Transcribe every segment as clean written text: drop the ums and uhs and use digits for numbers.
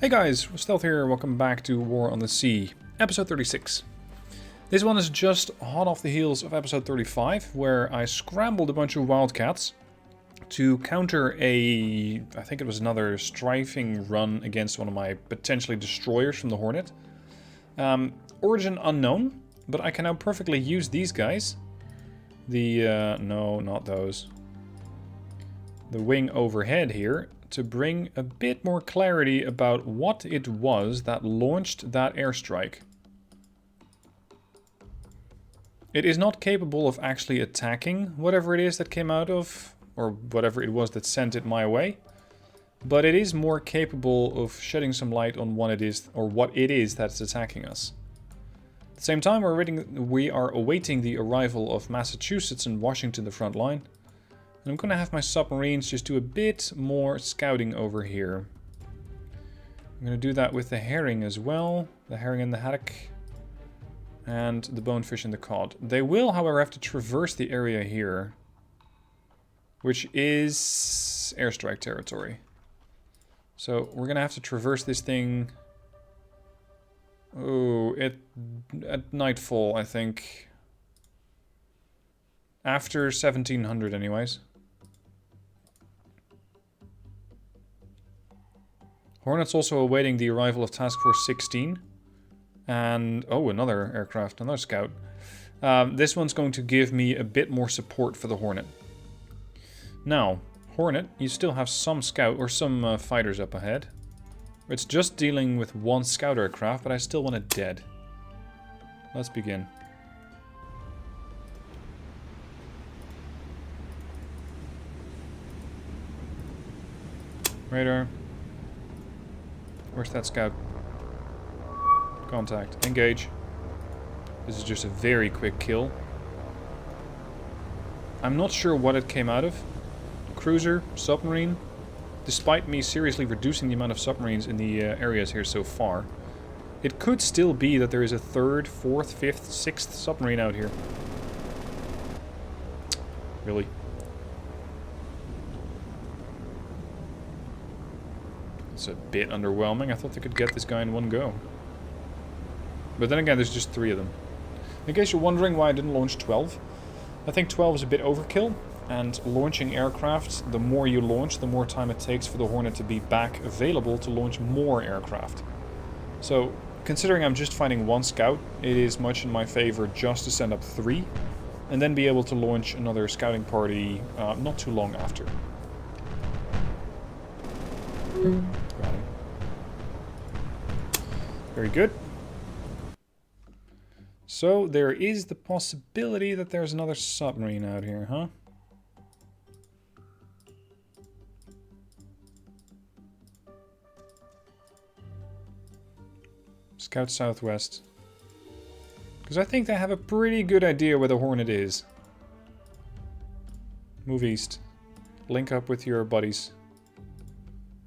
Hey guys, Stealth here, welcome back to War on the Sea, episode 36. This one is just hot off the heels of episode 35, where I scrambled a bunch of wildcats to counter I think it was another strafing run against one of my potentially destroyers from the Hornet. Origin unknown, but I can now perfectly use these guys. No, not those. The wing overhead here, to bring a bit more clarity about what it was that launched that airstrike. It is not capable of actually attacking whatever it is that came out of, or whatever it was that sent it my way, but it is more capable of shedding some light on what it is, or what it is that's attacking us. At the same time, we are awaiting the arrival of Massachusetts and Washington, the front line. And I'm going to have my submarines just do a bit more scouting over here. I'm going to do that with the herring as well. The herring and the haddock. And the bonefish and the cod. They will, however, have to traverse the area here, which is airstrike territory. So we're going to have to traverse this thing. Oh, at nightfall, I think. After 1700 anyways. Hornet's also awaiting the arrival of Task Force 16. And, oh, another aircraft, another scout. This one's going to give me a bit more support for the Hornet. Now, Hornet, you still have some scout or some fighters up ahead. It's just dealing with one scout aircraft, but I still want it dead. Let's begin. Radar. Where's that scout? Contact. Engage. This is just a very quick kill. I'm not sure what it came out of. Cruiser, submarine. Despite me seriously reducing the amount of submarines in the areas here so far, it could still be that there is a third, fourth, fifth, sixth submarine out here. Really? It's a bit underwhelming. I thought they could get this guy in one go. But then again, there's just 3 of them. In case you're wondering why I didn't launch 12, I think 12 is a bit overkill. And launching aircraft, the more you launch, the more time it takes for the Hornet to be back available to launch more aircraft. So, considering I'm just fighting 1 scout, it is much in my favor just to send up 3. And then be able to launch another scouting party not too long after. Very good. So there is the possibility that there's another submarine out here, huh? Scout southwest. Because I think they have a pretty good idea where the Hornet is. Move east. Link up with your buddies.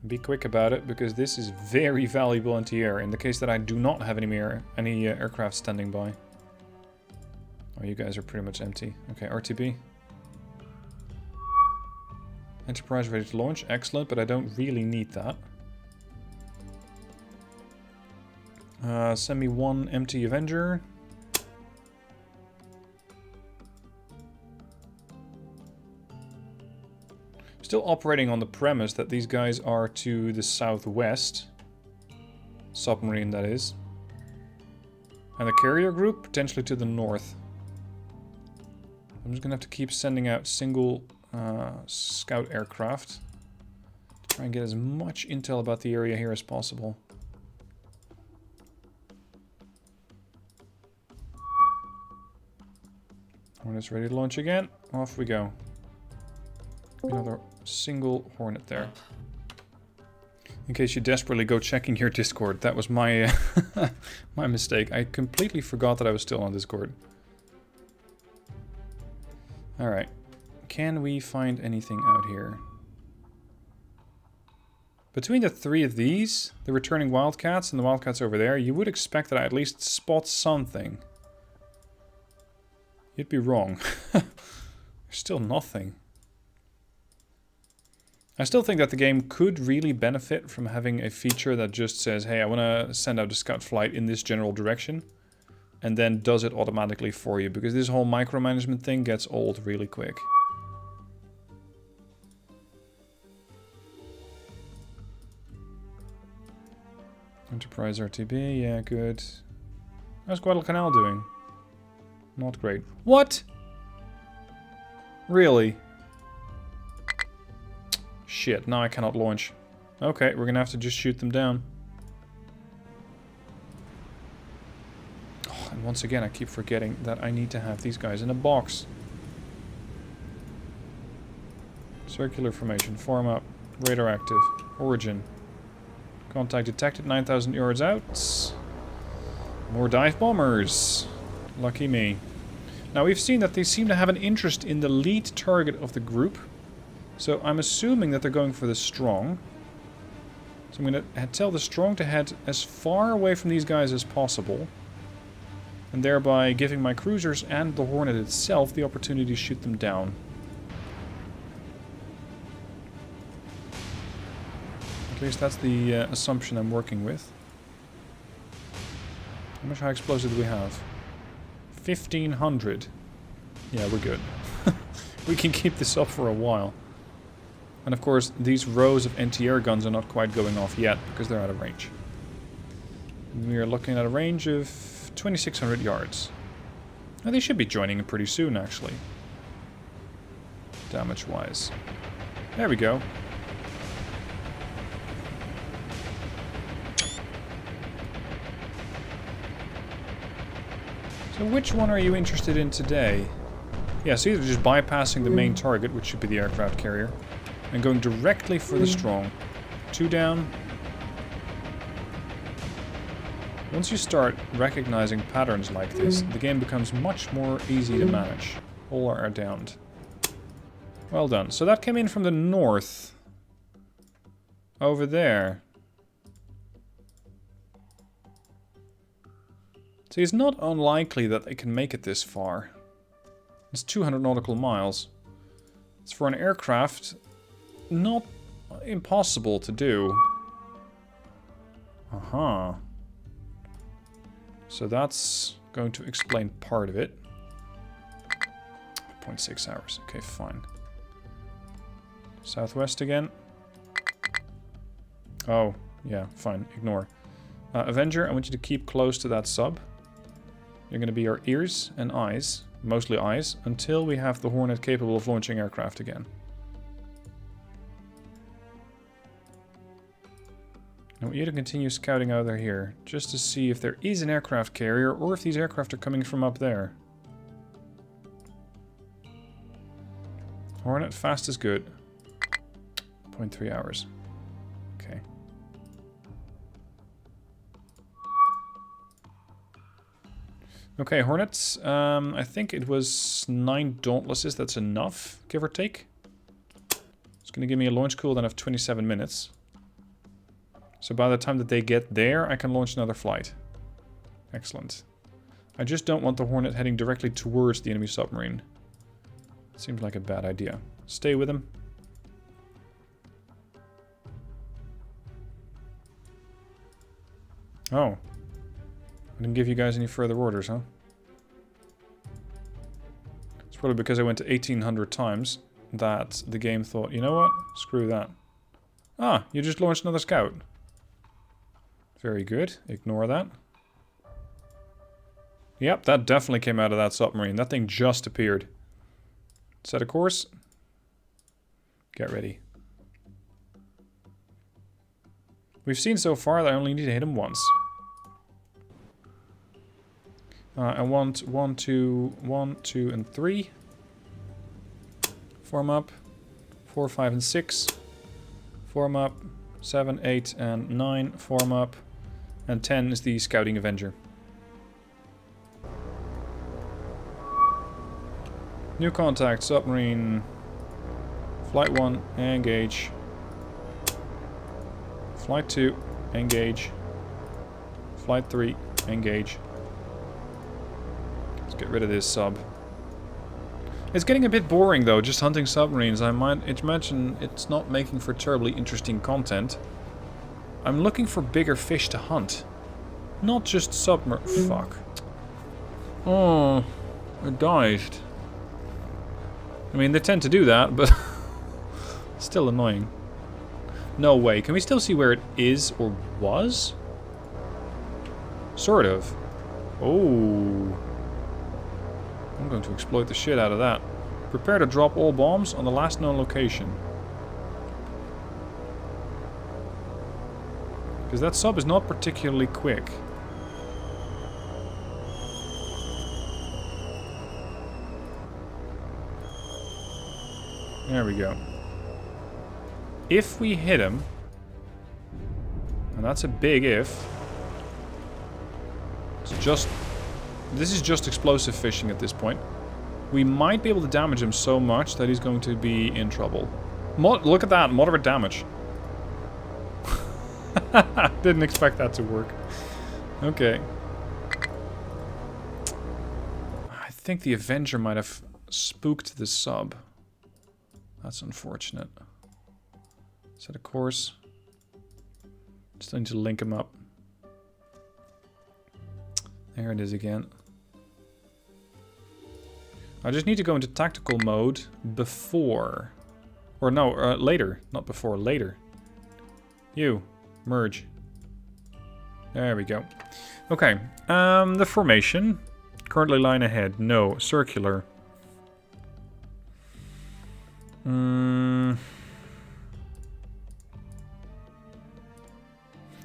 Be quick about it, because this is very valuable anti-air in the case that I do not have any aircraft standing by. Oh, you guys are pretty much empty. Okay, RTB. Enterprise ready to launch. Excellent, but I don't really need that. Send me 1 empty Avenger. Still operating on the premise that these guys are to the southwest. Submarine, that is. And the carrier group, potentially to the north. I'm just gonna have to keep sending out single scout aircraft. To try and get as much intel about the area here as possible. Hornet's ready to launch again. Off we go. Another single Hornet there. In case you desperately go checking your Discord, that was my my mistake. I completely forgot that I was still on Discord. Alright. Can we find anything out here? Between the 3 of these, the returning wildcats and the wildcats over there, you would expect that I at least spot something. You'd be wrong. There's still nothing. I still think that the game could really benefit from having a feature that just says, hey, I want to send out a scout flight in this general direction, and then does it automatically for you, because this whole micromanagement thing gets old really quick. Enterprise RTB, yeah, good. How's Guadalcanal doing? Not great. What? Really? Shit, now I cannot launch. Okay, we're gonna have to just shoot them down. Oh, and once again, I keep forgetting that I need to have these guys in a box. Circular formation, form up, radar active, origin. Contact detected, 9,000 yards out. More dive bombers. Lucky me. Now we've seen that they seem to have an interest in the lead target of the group. So I'm assuming that they're going for the strong. So I'm going to tell the strong to head as far away from these guys as possible. And thereby giving my cruisers and the Hornet itself the opportunity to shoot them down. At least that's the assumption I'm working with. How much high explosive do we have? 1,500. Yeah, we're good. We can keep this up for a while. And of course, these rows of anti-air guns are not quite going off yet, because they're out of range. We are looking at a range of 2,600 yards. Now, they should be joining in pretty soon, actually. Damage-wise. There we go. So which one are you interested in today? Yeah, so either just bypassing the main target, which should be the aircraft carrier, and going directly for the strong. 2 down. Once you start recognizing patterns like this, the game becomes much more easy to manage. All are downed. Well done. So that came in from the north. Over there. See, it's not unlikely that they can make it this far. It's 200 nautical miles. It's for an aircraft not impossible to do. Aha. So that's going to explain part of it. 0.6 hours. Okay, fine. Southwest again. Oh, yeah, fine. Ignore. Avenger, I want you to keep close to that sub. You're going to be our ears and eyes, mostly eyes, until we have the Hornet capable of launching aircraft again. I want you to continue scouting out there here, just to see if there is an aircraft carrier, or if these aircraft are coming from up there. Hornet, fast is good. 0.3 hours. Okay. Okay, Hornets. I think it was 9 Dauntlesses. That's enough, give or take. It's going to give me a launch cooldown of 27 minutes. So by the time that they get there, I can launch another flight. Excellent. I just don't want the Hornet heading directly towards the enemy submarine. Seems like a bad idea. Stay with him. Oh. I didn't give you guys any further orders, huh? It's probably because I went to 1,800 times that the game thought, you know what? Screw that. Ah, you just launched another scout. Very good. Ignore that. Yep, that definitely came out of that submarine. That thing just appeared. Set a course. Get ready. We've seen so far that I only need to hit him once. I want 1, 2, 1, 2, and 3. Form up. 4, 5, and 6. Form up. 7, 8, and 9. Form up. And 10 is the Scouting Avenger. New contact, submarine. Flight 1, engage. Flight 2, engage. Flight 3, engage. Let's get rid of this sub. It's getting a bit boring though, just hunting submarines. I might imagine it's not making for terribly interesting content. I'm looking for bigger fish to hunt. Not just fuck. Oh, it dived. I mean, they tend to do that, but still annoying. No way. Can we still see where it is or was? Sort of. Oh. I'm going to exploit the shit out of that. Prepare to drop all bombs on the last known location. Because that sub is not particularly quick. There we go. If we hit him, and that's a big if, this is just explosive fishing at this point. We might be able to damage him so much that he's going to be in trouble. Look at that, moderate damage. Didn't expect that to work. Okay. I think the Avenger might have spooked the sub. That's unfortunate. Set a course. Just need to link him up. There it is again. I just need to go into tactical mode before. Or no, later. Not before, later. You. Merge. There we go. Okay. The formation. Currently line ahead. No. Circular.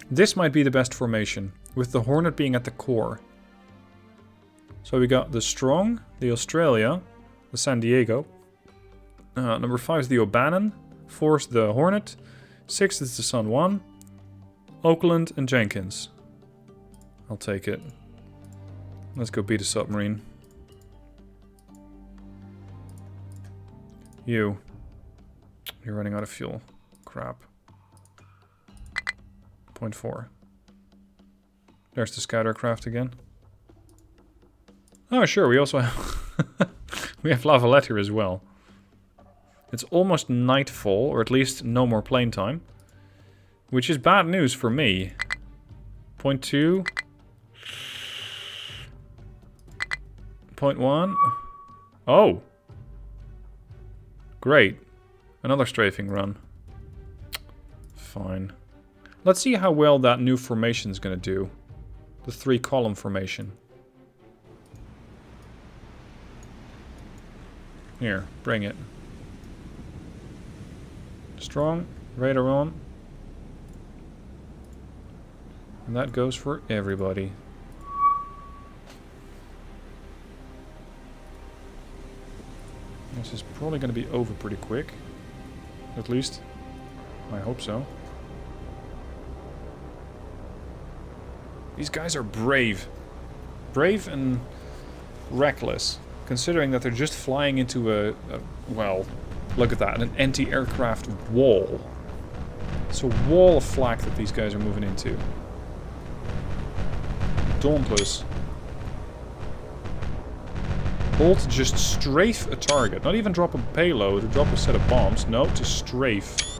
This might be the best formation, with the Hornet being at the core. So we got the Strong, the Australia, the San Diego. Number 5 is the O'Bannon. 4 is the Hornet. 6 is the Sun 1. Oakland and Jenkins. I'll take it. Let's go beat a submarine. You're running out of fuel. Crap. 0.4. There's the scout aircraft again. Oh, sure, we also have... we have Lavalette here as well. It's almost nightfall, or at least no more plane time. Which is bad news for me. 0.2. 0.1. Oh! Great. Another strafing run. Fine. Let's see how well that new formation is going to do. The 3-column formation. Here, bring it. Strong, radar on. And that goes for everybody. This is probably going to be over pretty quick. At least, I hope so. These guys are brave. Brave and reckless. Considering that they're just flying into well, look at that, an anti-aircraft wall. It's a wall of flak that these guys are moving into. Dauntless. All to just strafe a target. Not even drop a payload or drop a set of bombs. No, to strafe.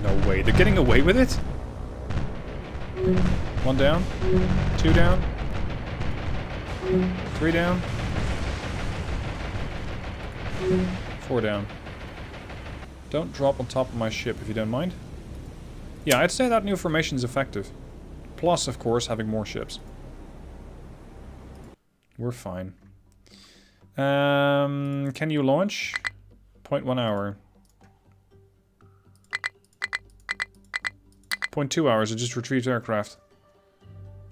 No way, they're getting away with it? 1 down. 2 down. 3 down. 4 down. Don't drop on top of my ship if you don't mind. Yeah, I'd say that new formation is effective. Plus, of course, having more ships. We're fine. Can you launch? 0.1 hour. 0.2 hours, it just retrieves aircraft.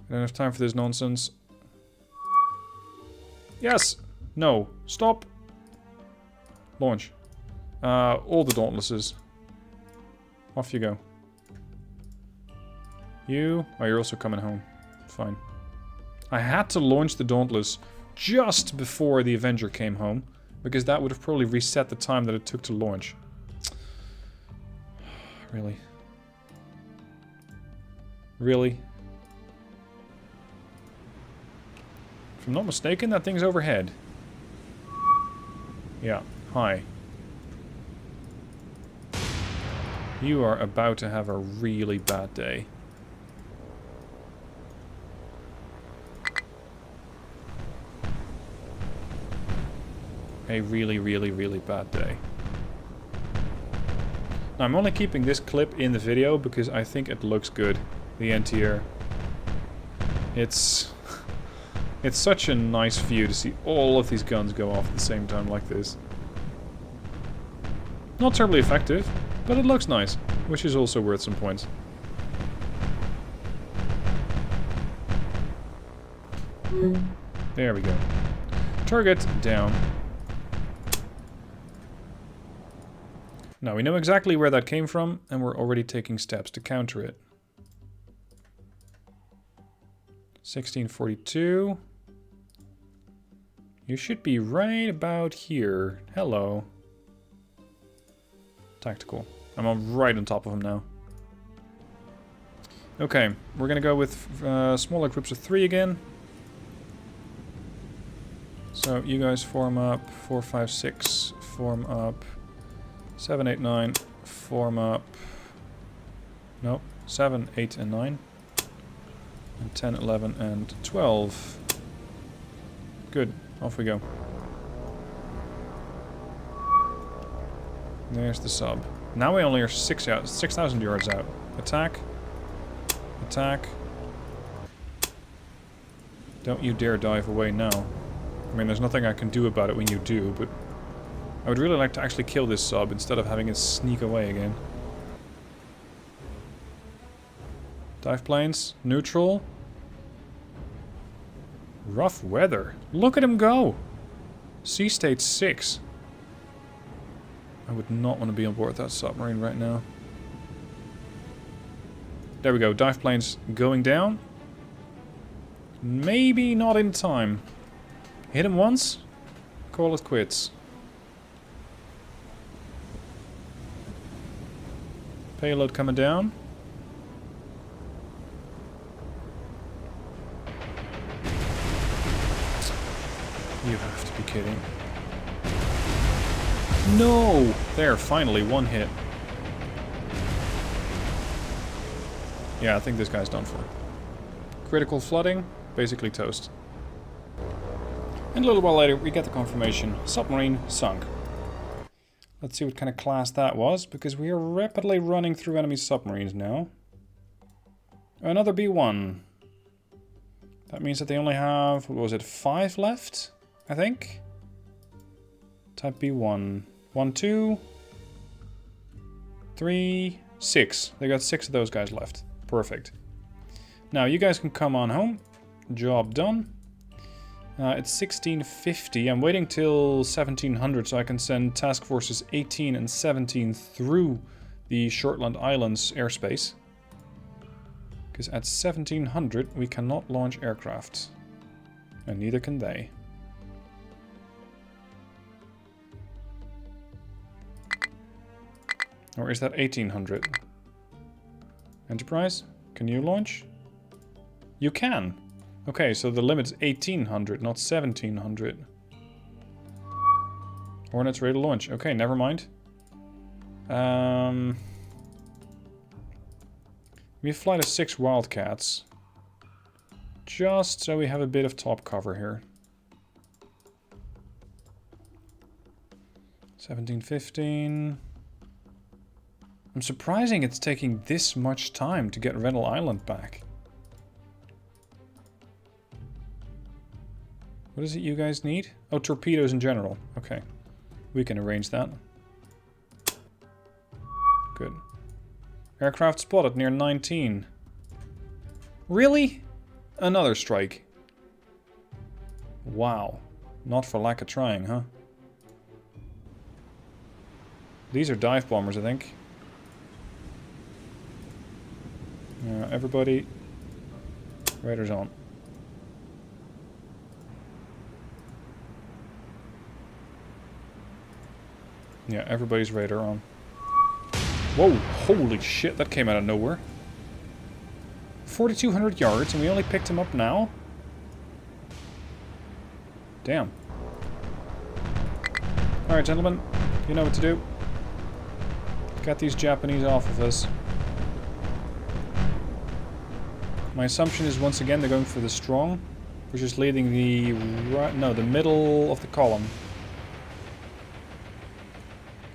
I don't have time for this nonsense. Yes! No. Stop! Launch. All the Dauntlesses. Off you go. You... Oh, you're also coming home. Fine. I had to launch the Dauntless just before the Avenger came home, because that would have probably reset the time that it took to launch. Really? Really? I'm not mistaken, that thing's overhead. Yeah, hi. You are about to have a really bad day. A really, really, really bad day. Now, I'm only keeping this clip in the video because I think it looks good. The anti-air. It's such a nice view to see all of these guns go off at the same time like this. Not terribly effective, but it looks nice, which is also worth some points. There we go. Target down. Now we know exactly where that came from, and we're already taking steps to counter it. 1642. You should be right about here. Hello. Tactical. I'm right on top of him now. Okay, we're gonna go with smaller groups of 3 again. So you guys form up. 4, 5, 6. Form up. 7, 8, 9. Form up. No. 7, 8, and 9. And 10, 11, and 12. Good. Off we go. There's the sub. Now we only are 6,000 yards out. Attack. Attack. Don't you dare dive away now. I mean, there's nothing I can do about it when you do, but I would really like to actually kill this sub instead of having it sneak away again. Dive planes. Neutral. Rough weather. Look at him go! Sea state 6. I would not want to be on board that submarine right now. There we go. Dive planes going down. Maybe not in time. Hit him once. Call it quits. Payload coming down. You have to be kidding. No! There, finally, one hit. Yeah, I think this guy's done for. Critical flooding, basically toast. And a little while later, we get the confirmation. Submarine sunk. Let's see what kind of class that was, because we are rapidly running through enemy submarines now. Another B1. That means that they only have, what was it, 5 left? I think? Type B1. 1, 2, 3, 6. They got 6 of those guys left. Perfect. Now, you guys can come on home. Job done. It's 1650. I'm waiting till 1700 so I can send task forces 18 and 17 through the Shortland Islands airspace. Because at 1700 we cannot launch aircraft. And neither can they. Or is that 1800? Enterprise? Can you launch? You can! Okay, so the limit's 1800, not 1700. Hornets ready to launch. Okay, never mind. We fly the 6 Wildcats. Just so we have a bit of top cover here. 1715. I'm surprising it's taking this much time to get Redall Island back. What is it you guys need? Oh, torpedoes in general. Okay. We can arrange that. Good. Aircraft spotted near 19. Really? Another strike. Wow. Not for lack of trying, huh? These are dive bombers, I think. Everybody, radars on. Yeah, everybody's radar on. Whoa, holy shit, that came out of nowhere. 4,200 yards and we only picked him up now? Damn. Alright, gentlemen. You know what to do. Get these Japanese off of us. My assumption is once again they're going for the strong, which is leading the the middle of the column.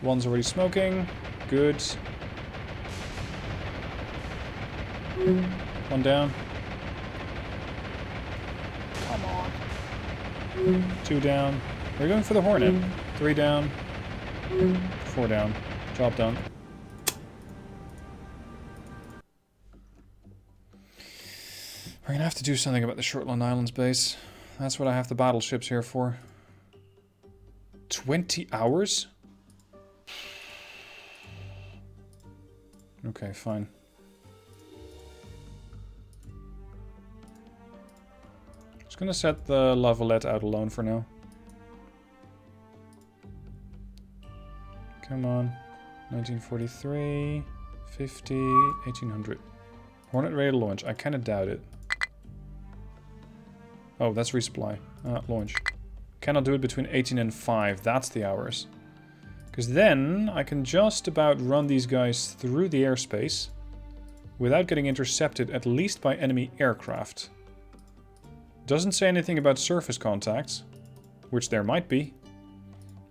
One's already smoking. Good. One down. Come on. 2 down. We're going for the Hornet. 3 down. 4 down. Job done. We're gonna have to do something about the Shortland Islands base. That's what I have the battleships here for. 20 hours? Okay, fine. Just gonna set the La Valette out alone for now. Come on. 1943, 50, 1800. Hornet ready to launch. I kinda doubt it. Oh, that's resupply. Launch. Cannot do it between 18 and 5. That's the hours. Because then I can just about run these guys through the airspace without getting intercepted, at least by enemy aircraft. Doesn't say anything about surface contacts, which there might be,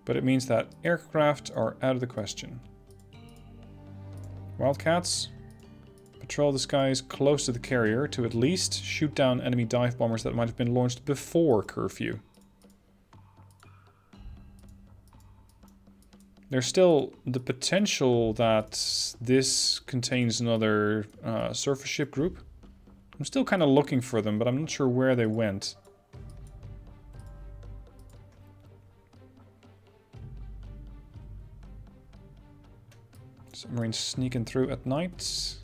but it means that aircraft are out of the question. Wildcats. Patrol the skies close to the carrier to at least shoot down enemy dive bombers that might have been launched before curfew. There's still the potential that this contains another surface ship group. I'm still kind of looking for them, but I'm not sure where they went. Submarine sneaking through at night. It's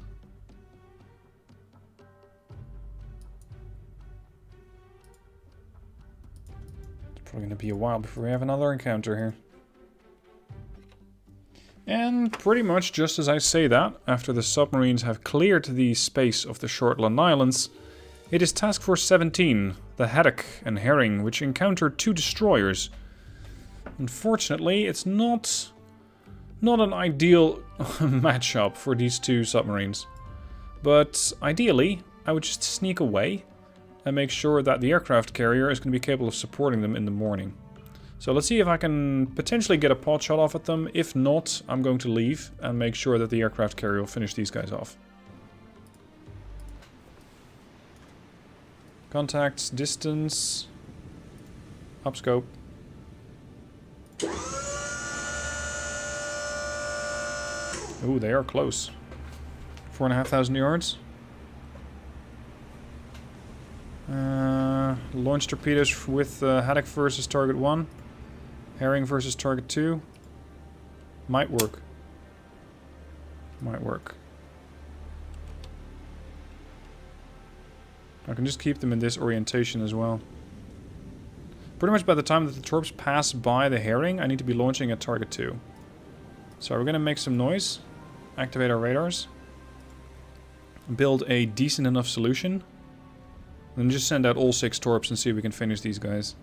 probably going to be a while before we have another encounter here. And pretty much just as I say that, after the submarines have cleared the space of the Shortland Islands, it is Task Force 17, the Haddock and Herring, which encounter 2 destroyers. Unfortunately, it's not an ideal matchup for these 2 submarines. But ideally, I would just sneak away and make sure that the aircraft carrier is going to be capable of supporting them in the morning. So let's see if I can potentially get a pot shot off at them. If not, I'm going to leave and make sure that the aircraft carrier will finish these guys off. Contacts, distance, upscope. Ooh, they are close. 4,500 yards. Launch torpedoes with Haddock versus target 1. Herring versus target 2. Might work. Might work. I can just keep them in this orientation as well. Pretty much by the time that the torps pass by the Herring, I need to be launching at target 2. So we're going to make some noise. Activate our radars. Build a decent enough solution. And just send out all 6 torps and see if we can finish these guys.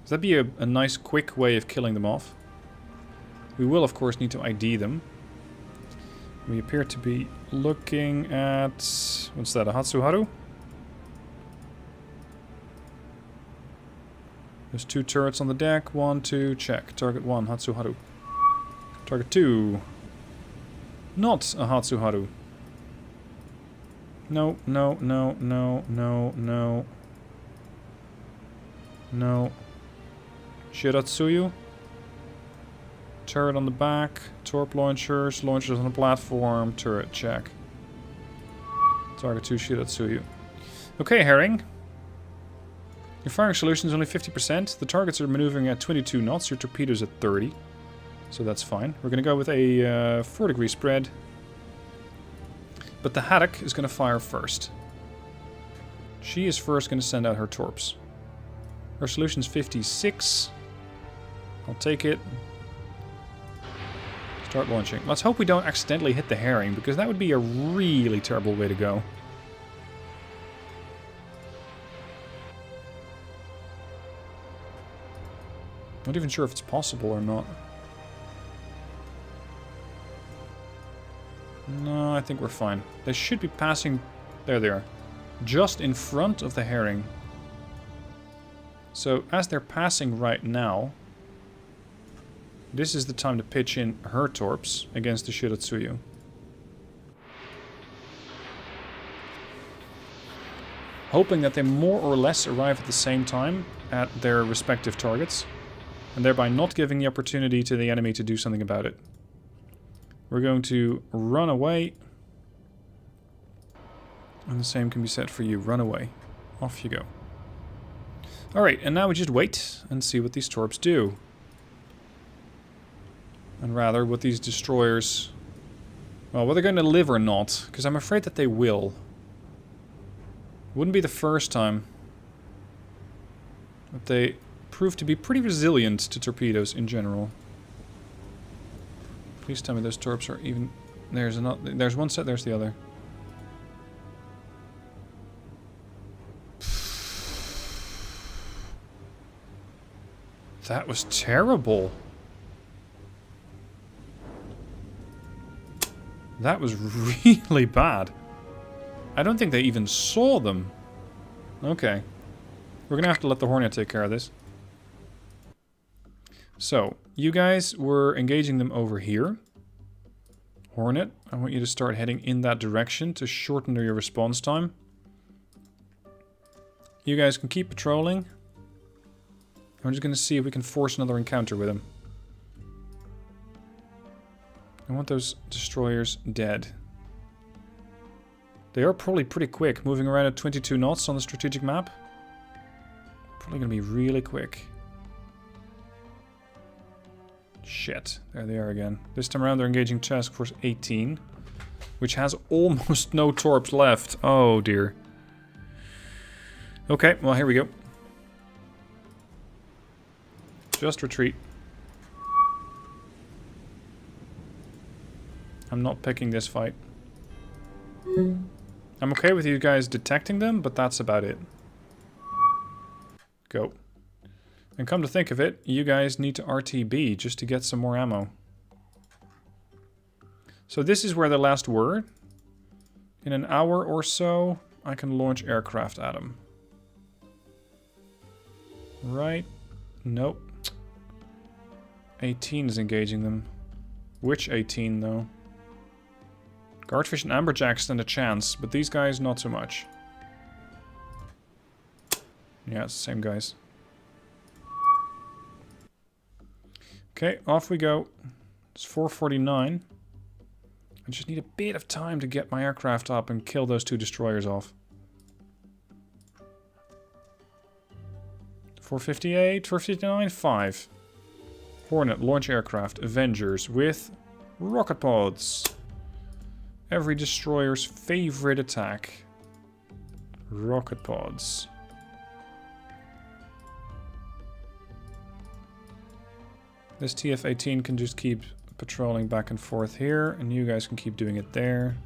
That'd be a nice quick way of killing them off. We will of course need to ID them. We appear to be looking at... what's that, a Hatsuharu? There's 2 turrets on the deck. 1, 2, check. Target 1, Hatsuharu. Target 2. Not a Hatsuharu. No, no, no, no, no, no. No. Shiratsuyu. Turret on the back. Torp launchers. Launchers on the platform. Turret, check. Target 2, Shiratsuyu. Okay, Herring. Your firing solution is only 50%. The targets are maneuvering at 22 knots. Your torpedoes at 30. So that's fine. We're going to go with a 4-degree spread. But the Haddock is going to fire first. She is first going to send out her torps. Her solution's 56. I'll take it. Start launching. Let's hope we don't accidentally hit the Herring, because that would be a really terrible way to go. Not even sure if it's possible or not. No, I think we're fine. They should be passing... There they are. Just in front of the herring. So, as they're passing right now... This is the time to pitch in her torps against the Shiratsuyu. Hoping that they more or less arrive at the same time at their respective targets, and thereby not giving the opportunity to the enemy to do something about it. We're going to run away. And the same can be said for you. Run away. Off you go. Alright, and now we just wait and see what these torps do. And rather, what these destroyers... Well, whether they're going to live or not, because I'm afraid that they will. Wouldn't be the first time. But they prove to be pretty resilient to torpedoes in general. Please tell me those torps are even... There's one set, there's the other. That was terrible. That was really bad. I don't think they even saw them. Okay. We're gonna have to let the Hornet take care of this. So, you guys were engaging them over here. Hornet, I want you to start heading in that direction to shorten your response time. You guys can keep patrolling. I'm just gonna see if we can force another encounter with them. I want those destroyers dead. They are probably pretty quick, moving around at 22 knots on the strategic map. Probably gonna be really quick. Shit, there they are again. This time around they're engaging Task Force 18, which has almost no torps left. Oh dear. Okay, well here we go. Just retreat. I'm not picking this fight. I'm okay with you guys detecting them, but that's about it. Go. And come to think of it, you guys need to RTB just to get some more ammo. So this is where the last were. In an hour or so, I can launch aircraft at them. Right. Nope. 18 is engaging them. Which 18 though? Guardfish and Amberjack stand a chance, but these guys not so much. Yeah, it's the same guys. Okay, off we go. It's 4:49. I just need a bit of time to get my aircraft up and kill those two destroyers off. 4:58, 4:59, 5. Hornet, launch aircraft, Avengers with rocket pods. Every destroyer's favorite attack. Rocket pods. This TF-18 can just keep patrolling back and forth here, and you guys can keep doing it there.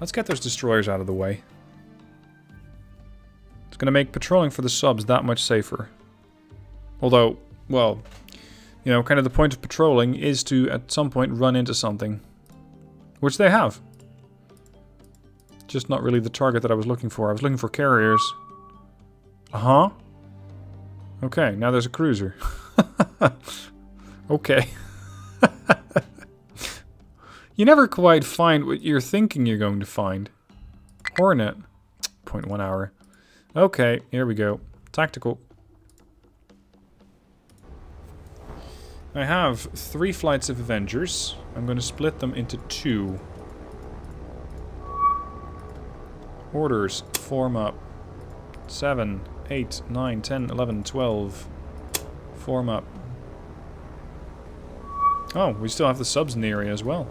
Let's get those destroyers out of the way. It's going to make patrolling for the subs that much safer. Although, well, you know, kind of the point of patrolling is to, at some point, run into something. Which they have. Just not really the target that I was looking for. I was looking for carriers. Uh-huh. Okay, now there's a cruiser. Okay. You never quite find what you're thinking you're going to find. Hornet. 0.1 hour. Okay, here we go. Tactical. I have 3 flights of Avengers. I'm going to split them into 2. Orders. Form up. 7, 8, 9, 10, 11, 12. Form up. Oh, we still have the subs in the area as well.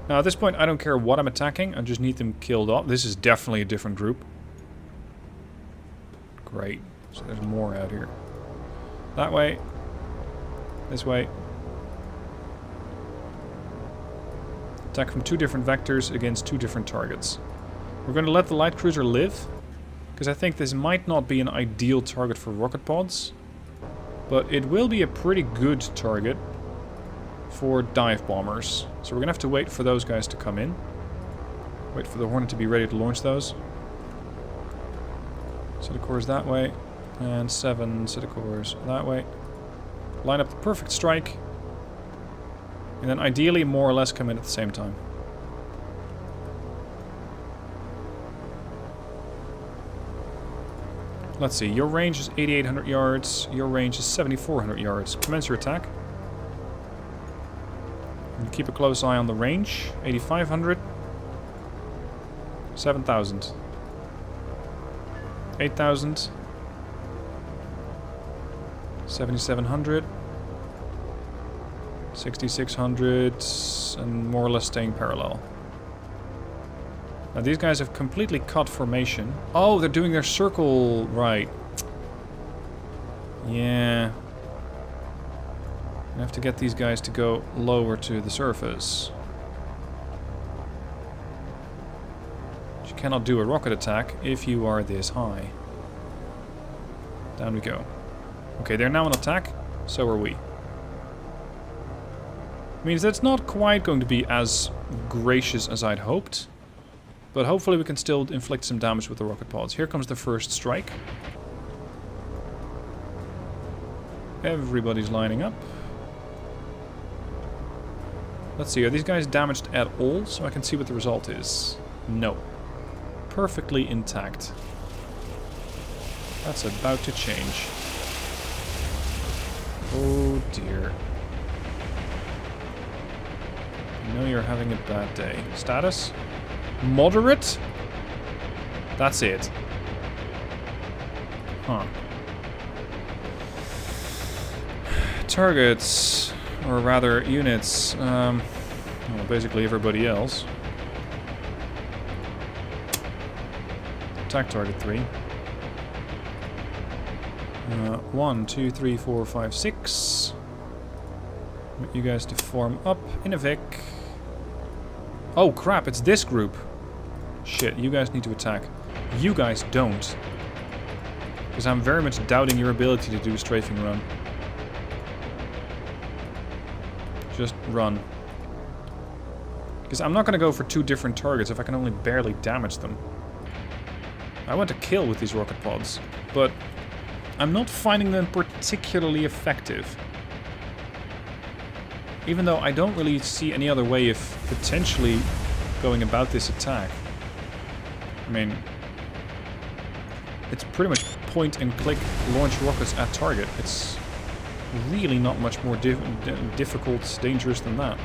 Now at this point I don't care what I'm attacking, I just need them killed off. This is definitely a different group. Great. So there's more out here. That way. This way. Attack from 2 different vectors against 2 different targets. We're going to let the light cruiser live, because I think this might not be an ideal target for rocket pods. But it will be a pretty good target for dive bombers. So we're going to have to wait for those guys to come in. Wait for the Hornet to be ready to launch those. Set of cores that way. And 7 set of cores that way. Line up the perfect strike. And then ideally more or less come in at the same time. Let's see, your range is 8,800 yards, your range is 7,400 yards. Commence your attack. And keep a close eye on the range. 8,500. 7,000. 8,000. 7,700. 6,600. And more or less staying parallel. Now these guys have completely cut formation. Oh, they're doing their circle right. Yeah. I have to get these guys to go lower to the surface. But you cannot do a rocket attack if you are this high. Down we go. Okay, they're now on attack. So are we. Means that's not quite going to be as gracious as I'd hoped. But hopefully we can still inflict some damage with the rocket pods. Here comes the first strike. Everybody's lining up. Let's see, are these guys damaged at all? So I can see what the result is. No. Perfectly intact. That's about to change. Oh dear. I know you're having a bad day. Status? Moderate? That's it. Huh. Targets, or rather units, well, basically everybody else. Attack target 3. 1, 2, 3, 4, 5, 6. Want you guys to form up in a Vic. Oh crap, it's this group. Shit, you guys need to attack. You guys don't. Because I'm very much doubting your ability to do a strafing run. Just run. Because I'm not going to go for 2 different targets if I can only barely damage them. I want to kill with these rocket pods, but I'm not finding them particularly effective. Even though I don't really see any other way of potentially going about this attack. I mean, it's pretty much point and click launch rockets at target. It's really not much more difficult, dangerous than that.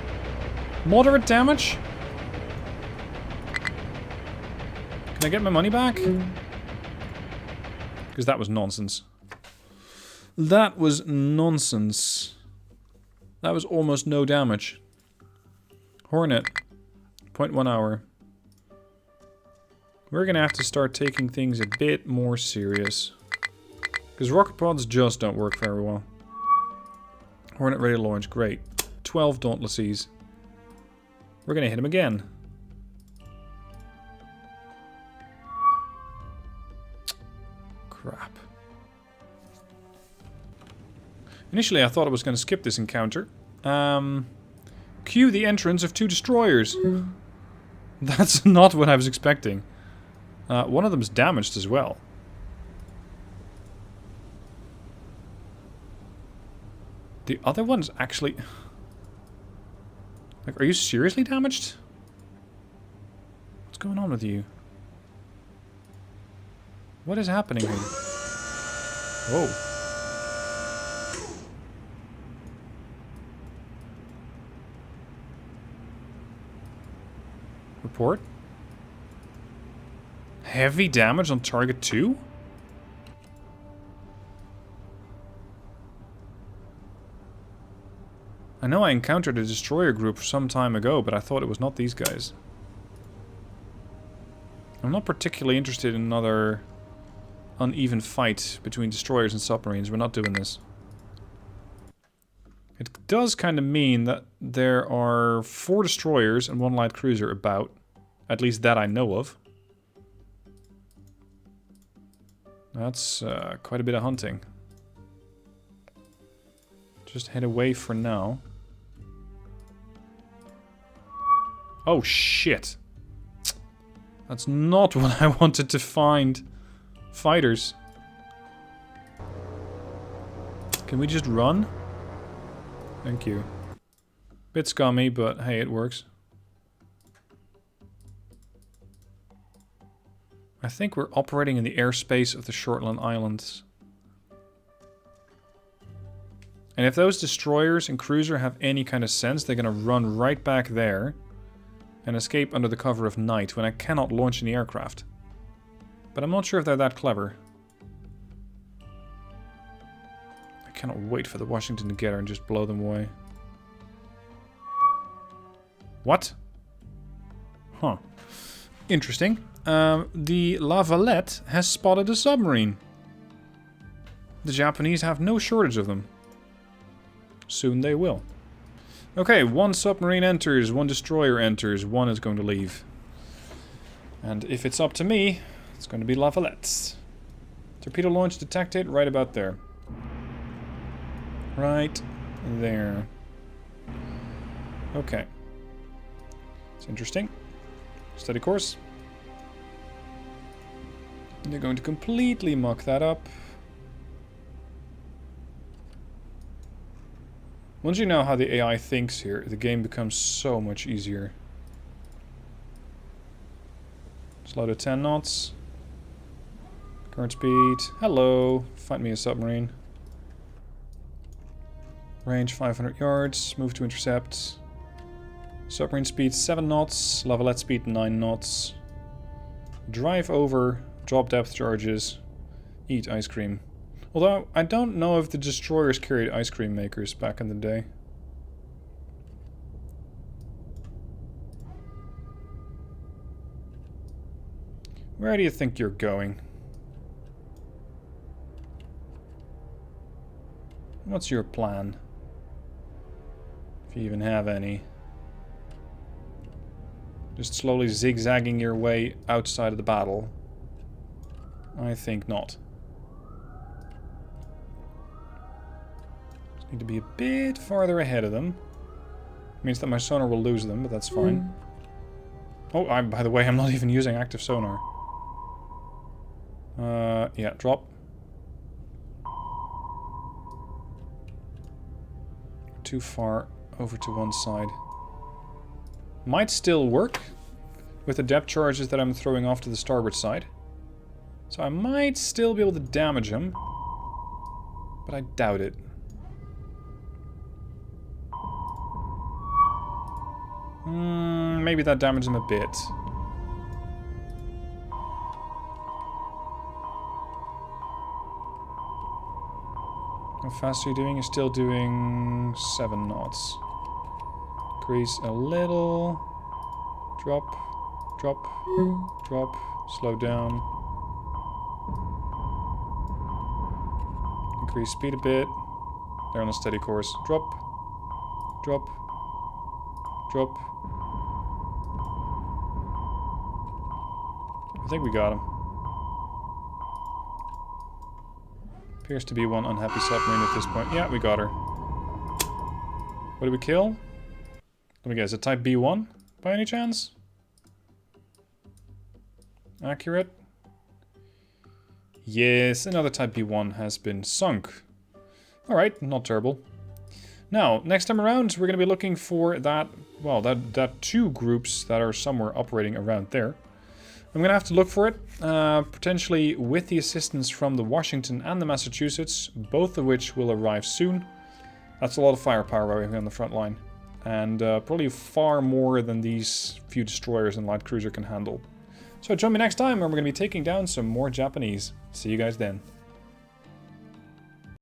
Moderate damage? Can I get my money back? Because that was nonsense. That was nonsense. That was almost no damage. Hornet. 0.1 hour. We're gonna have to start taking things a bit more serious. Because rocket pods just don't work very well. Hornet ready to launch. Great. 12 Dauntlesses. We're gonna hit him again. Crap. Initially I thought I was going to skip this encounter. Cue the entrance of 2 destroyers. That's not what I was expecting. One of them's damaged as well. The other one's actually... Like, are you seriously damaged? What's going on with you? What is happening here? Whoa. Report. Heavy damage on target 2? I know I encountered a destroyer group some time ago, but I thought it was not these guys. I'm not particularly interested in another uneven fight between destroyers and submarines. We're not doing this. It does kind of mean that there are 4 destroyers and 1 light cruiser about. At least that I know of. That's quite a bit of hunting. Just head away for now. Oh, shit. That's not what I wanted to find. Fighters. Can we just run? Thank you. Bit scummy, but hey, it works. I think we're operating in the airspace of the Shortland Islands. And if those destroyers and cruiser have any kind of sense, they're gonna run right back there and escape under the cover of night when I cannot launch any aircraft. But I'm not sure if they're that clever. I cannot wait for the Washington to get her and just blow them away. What? Huh. Interesting. The La Valette has spotted a submarine. The Japanese have no shortage of them. Soon they will. Okay, one submarine enters, one destroyer enters, one is going to leave. And if it's up to me, it's going to be La Valette's. Torpedo launch detected right about there. Right there. Okay. It's interesting. Steady course. They're going to completely muck that up. Once you know how the AI thinks here, the game becomes so much easier. Slow to 10 knots. Current speed. Hello. Find me a submarine. Range 500 yards. Move to intercept. Submarine speed 7 knots. La Valette speed 9 knots. Drive over. Drop depth charges. Eat ice cream. Although, I don't know if the destroyers carried ice cream makers back in the day. Where do you think you're going? What's your plan? If you even have any. Just slowly zigzagging your way outside of the battle? I think not. Just need to be a bit farther ahead of them. Means that my sonar will lose them, but that's fine. Oh, by the way, I'm not even using active sonar. Yeah, drop. Too far over to one side. Might still work with the depth charges that I'm throwing off to the starboard side. So I might still be able to damage him, but I doubt it. Maybe that damages him a bit. How fast are you doing? You're still doing 7 knots. Increase a little. Drop, drop, drop. Slow down. Increase speed a bit. They're on a steady course. Drop. Drop. Drop. I think we got him. Appears to be one unhappy submarine at this point. Yeah, we got her. What did we kill? Let me guess, a type B1 by any chance? Accurate? Yes, another type B1 has been sunk. Alright, not terrible. Now, next time around, we're going to be looking for that, well, that 2 groups that are somewhere operating around there. I'm going to have to look for it, potentially with the assistance from the Washington and the Massachusetts, both of which will arrive soon. That's a lot of firepower we have on the front line, and probably far more than these few destroyers and light cruiser can handle. So join me next time, and we're going to be taking down some more Japanese. See you guys then.